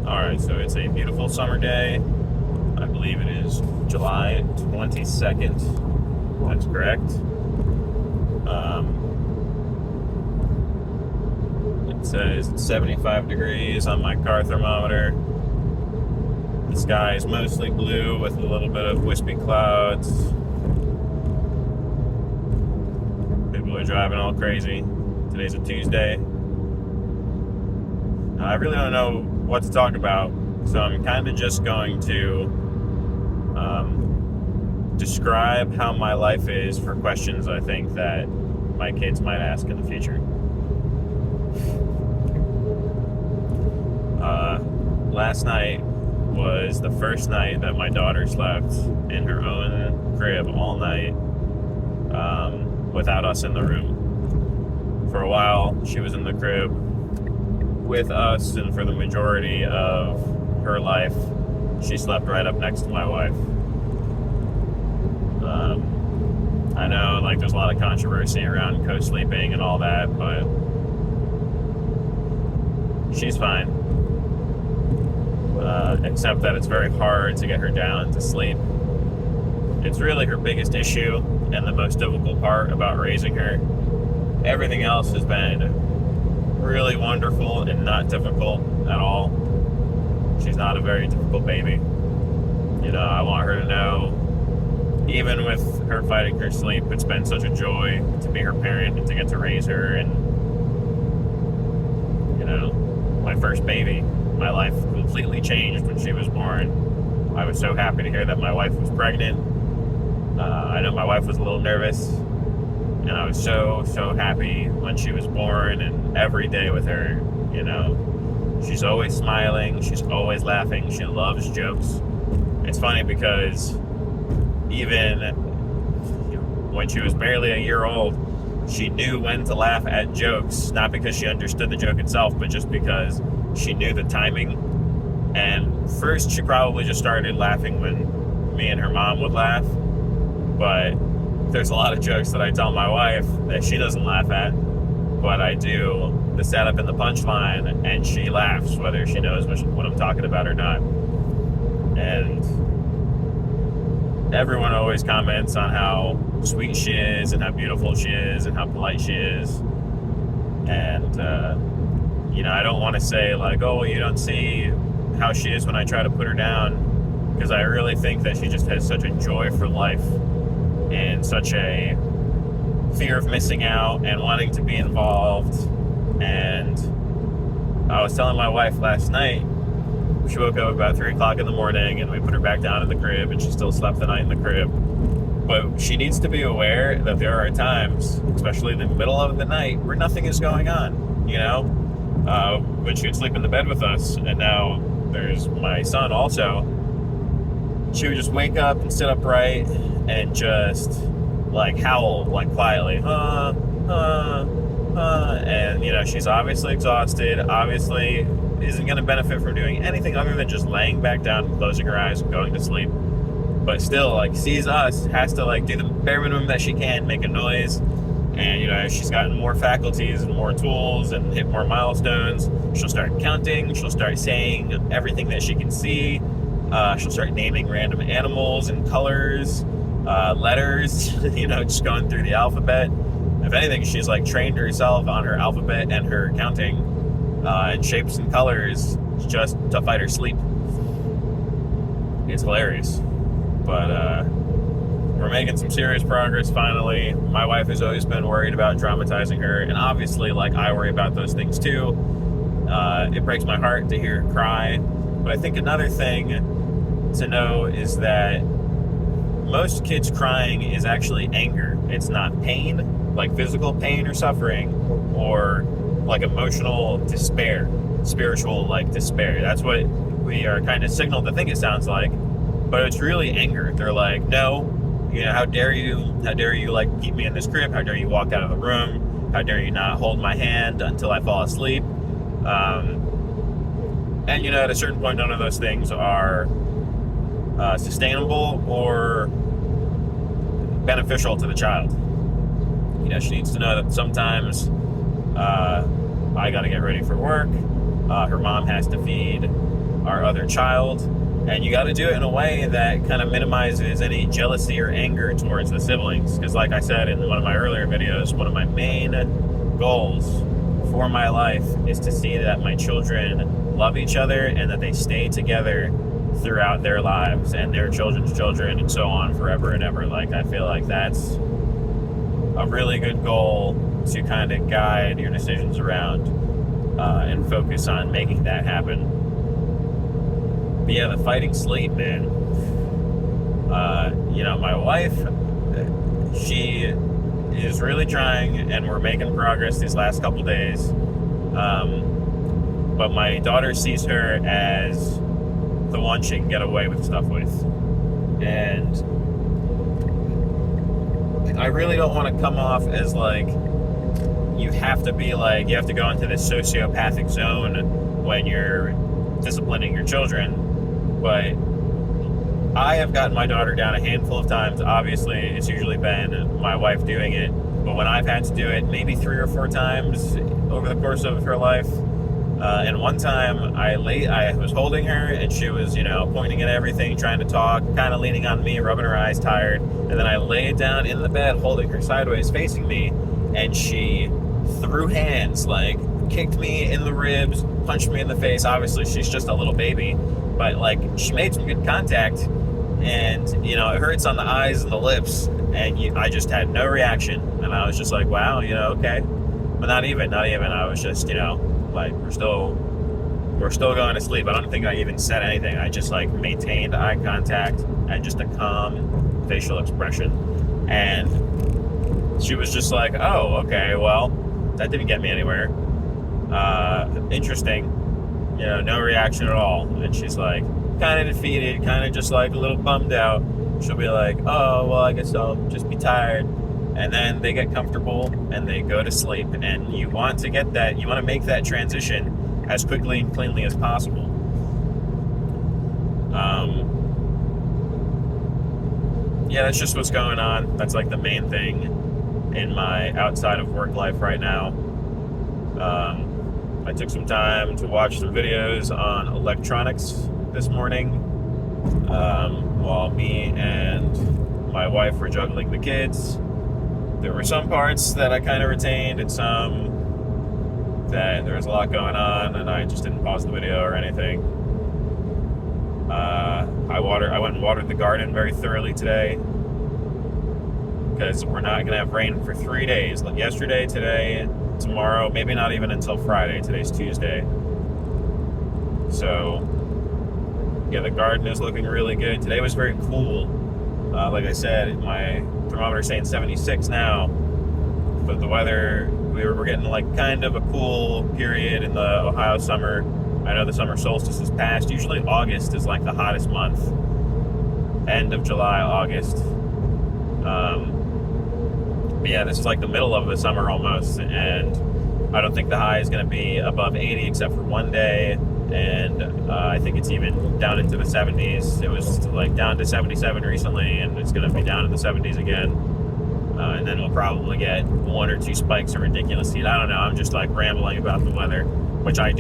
Alright, so it's a beautiful summer day. I believe it is July 22nd. That's correct. It says it's 75 degrees on my car thermometer. The sky is mostly blue with a little bit of wispy clouds. People are driving all crazy. Today's a Tuesday. I really don't know what to talk about, so I'm kind of just going to describe how my life is for questions I think that my kids might ask in the future. Last night was the first night that my daughter slept in her own crib all night without us in the room. For a while, she was in the crib with us, and for the majority of her life, she slept right up next to my wife. I know, there's a lot of controversy around co-sleeping and all that, but she's fine. Except that it's very hard to get her down to sleep. It's really her biggest issue and the most difficult part about raising her. Everything else has been really wonderful and not difficult at all. She's not a very difficult baby. I want her to know, even with her fighting her sleep, it's been such a joy to be her parent and to get to raise her. And, my first baby, my life completely changed when she was born. I was so happy to hear that my wife was pregnant. I know my wife was a little nervous, and I was so happy when she was born, and every day with her, she's always smiling, she's always laughing, she loves jokes. It's funny because even when she was barely a year old, she knew when to laugh at jokes, not because she understood the joke itself, but just because she knew the timing. And first, she probably just started laughing when me and her mom would laugh, but there's a lot of jokes that I tell my wife that she doesn't laugh at, but I do the setup and the punchline, and she laughs whether she knows what I'm talking about or not. And everyone always comments on how sweet she is and how beautiful she is and how polite she is. And, I don't want to say oh, you don't see how she is when I try to put her down, because I really think that she just has such a joy for life and such a fear of missing out and wanting to be involved. And I was telling my wife last night, she woke up about 3 o'clock in the morning and we put her back down in the crib, and she still slept the night in the crib. But she needs to be aware that there are times, especially in the middle of the night, where nothing is going on, when she would sleep in the bed with us, and now there's my son also. She would just wake up and sit upright and just howl quietly, and she's obviously exhausted, obviously isn't going to benefit from doing anything other than just laying back down and closing her eyes and going to sleep, but still sees us, has to do the bare minimum that she can, make a noise. And as she's gotten more faculties and more tools and hit more milestones, she'll start counting, she'll start saying everything that she can see, she'll start naming random animals and colors, letters, just going through the alphabet. If anything, she's trained herself on her alphabet and her counting and shapes and colors just to fight her sleep. It's hilarious. But we're making some serious progress finally. My wife has always been worried about traumatizing her, and obviously I worry about those things too. It breaks my heart to hear her cry. But I think another thing to know is that most kids crying is actually anger. It's not pain, physical pain or suffering, or emotional despair, spiritual despair. That's what we are kind of signaled to think it sounds like, but it's really anger. They're no, how dare you keep me in this crib? How dare you walk out of the room? How dare you not hold my hand until I fall asleep? And at a certain point, none of those things are sustainable or beneficial to the child. She needs to know that sometimes I got to get ready for work. Her mom has to feed our other child. And you got to do it in a way that kind of minimizes any jealousy or anger towards the siblings. Because like I said in one of my earlier videos, one of my main goals for my life is to see that my children love each other and that they stay together throughout their lives and their children's children and so on forever and ever. Like, I feel like that's a really good goal to kind of guide your decisions around and focus on making that happen. But yeah, the fighting sleep, man. My wife, she is really trying, and we're making progress these last couple days. But my daughter sees her as the one she can get away with stuff with. And I really don't want to come off as like, you have to go into this sociopathic zone when you're disciplining your children. But I have gotten my daughter down a handful of times. Obviously, it's usually been my wife doing it. But when I've had to do it, maybe 3 or 4 times over the course of her life. And one time I was holding her and she was, pointing at everything, trying to talk, kind of leaning on me, rubbing her eyes, tired. And then I laid down in the bed, holding her sideways, facing me. And she threw hands, like kicked me in the ribs, punched me in the face. Obviously, she's just a little baby. But like, she made some good contact, and it hurts on the eyes and the lips, and I just had no reaction, and I was just like, wow, okay, but not even. I was just, like, we're still going to sleep. I don't think I even said anything. I just like maintained eye contact and just a calm facial expression, and she was just like, oh, okay, well, that didn't get me anywhere. Interesting. No reaction at all. And she's like, kind of defeated, kind of just like a little bummed out. She'll be like, oh, well, I guess I'll just be tired. And then they get comfortable and they go to sleep. And you want to make that transition as quickly and cleanly as possible. Yeah, that's just what's going on. That's like the main thing in my outside of work life right now. I took some time to watch some videos on electronics this morning while me and my wife were juggling the kids. There were some parts that I kind of retained and some that there was a lot going on and I just didn't pause the video or anything. I went and watered the garden very thoroughly today because we're not going to have rain for 3 days. Like yesterday, today, tomorrow, maybe not even until Friday. Today's Tuesday. So, yeah, the garden is looking really good. Today was very cool. Like I said, my thermometer's saying 76 now. But the weather, we're getting like kind of a cool period in the Ohio summer. I know the summer solstice is past. Usually August is like the hottest month. End of July, August. But yeah, this is like the middle of the summer almost, and I don't think the high is going to be above 80 except for one day, and I think it's even down into the 70s. It was like down to 77 recently, and it's going to be down in the 70s again, and then we'll probably get 1 or 2 spikes of ridiculous heat. I don't know, I'm just like rambling about the weather, which I've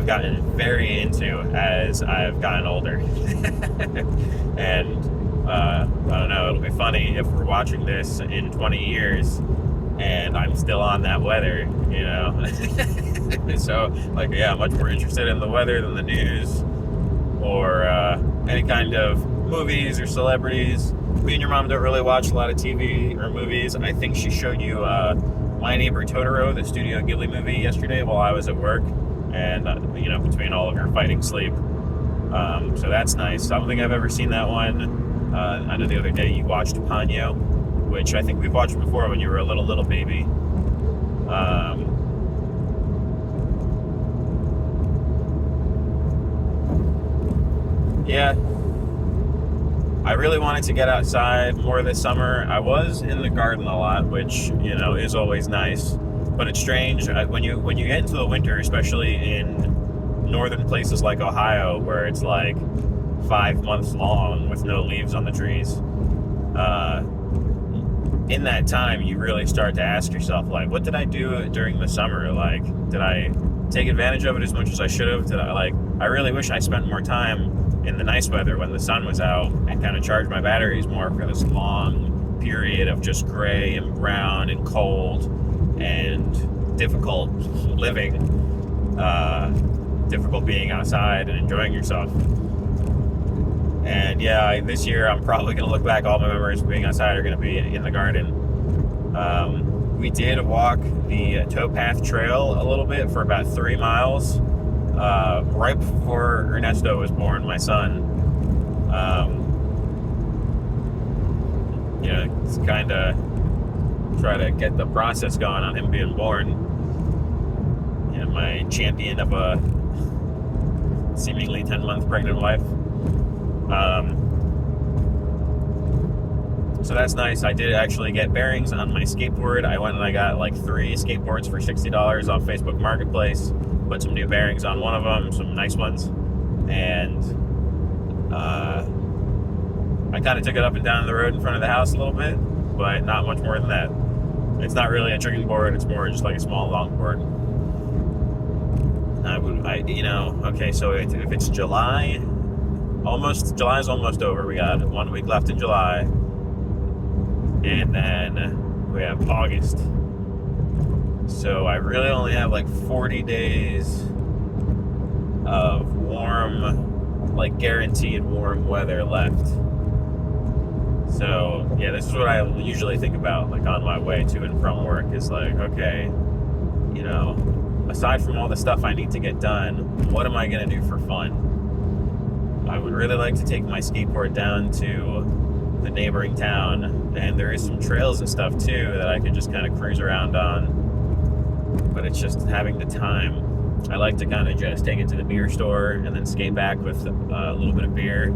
gotten very into as I've gotten older. And I don't know, it'll be funny if we're watching this in 20 years and I'm still on that weather, So, like, yeah, I'm much more interested in the weather than the news or any kind of movies or celebrities. Me and your mom don't really watch a lot of TV or movies. I think she showed you My Neighbor Totoro, the Studio Ghibli movie, yesterday while I was at work. And, between all of her fighting sleep. So that's nice. I don't think I've ever seen that one. I know the other day you watched Ponyo, which I think we've watched before when you were a little baby. Yeah. I really wanted to get outside more this summer. I was in the garden a lot, which, is always nice. But it's strange when you get into the winter, especially in northern places like Ohio, where it's like 5 months long with no leaves on the trees. In that time, you really start to ask yourself, like, what did I do during the summer? Like, did I take advantage of it as much as I should have. I really wish I spent more time in the nice weather when the sun was out and kind of charged my batteries more for this long period of just gray and brown and cold and difficult living, difficult being outside and enjoying yourself. And yeah, this year I'm probably going to look back, all my memories of being outside are going to be in the garden. We did walk the towpath trail a little bit for about 3 miles right before Ernesto was born, my son. It's kind of try to get the process going on him being born. My champion of a seemingly 10-month pregnant wife. So that's nice. I did actually get bearings on my skateboard. I went and I got like 3 skateboards for $60 off Facebook Marketplace. Put some new bearings on one of them, some nice ones. And I kind of took it up and down the road in front of the house a little bit, but not much more than that. It's not really a tricking board. It's more just like a small long board. Okay, so if it's July, July's almost over. We got 1 week left in July. And then we have August. So I really only have like 40 days of warm, like guaranteed warm weather left. So yeah, this is what I usually think about, like on my way to and from work, is like, okay, aside from all the stuff I need to get done, what am I going to do for fun? I would really like to take my skateboard down to the neighboring town, and there is some trails and stuff too that I could just kind of cruise around on, but it's just having the time. I like to kind of just take it to the beer store and then skate back with a little bit of beer,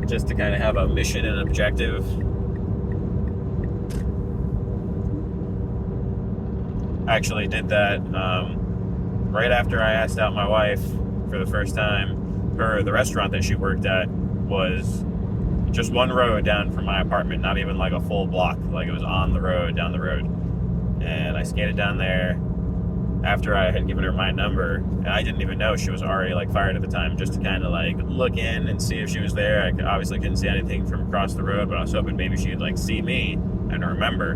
just to kind of have a mission and objective. I actually did that right after I asked out my wife for the first time. The restaurant that she worked at was just one road down from my apartment, not even like a full block, like it was on the road, down the road. And I skated down there after I had given her my number, and I didn't even know she was already like fired at the time, just to kind of like look in and see if she was there. I obviously couldn't see anything from across the road, but I was hoping maybe she'd like see me and remember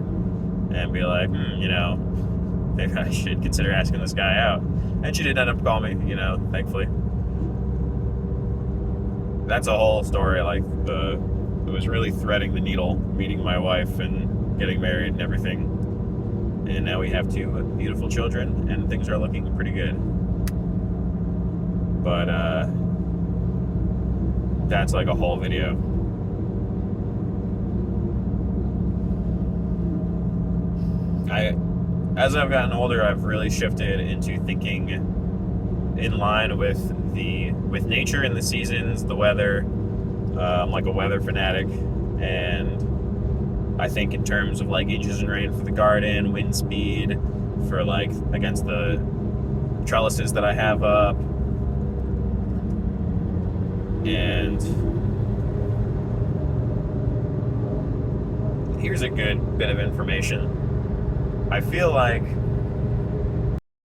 and be like, maybe I should consider asking this guy out. And she did end up calling me, thankfully. That's a whole story. Like it was really threading the needle, meeting my wife and getting married and everything. And now we have 2 beautiful children, and things are looking pretty good. But that's like a whole video. As I've gotten older, I've really shifted into thinking in line with nature and the seasons, the weather. I'm like a weather fanatic, and I think in terms of like inches of rain for the garden, wind speed for like against the trellises that I have up. And here's a good bit of information. I feel like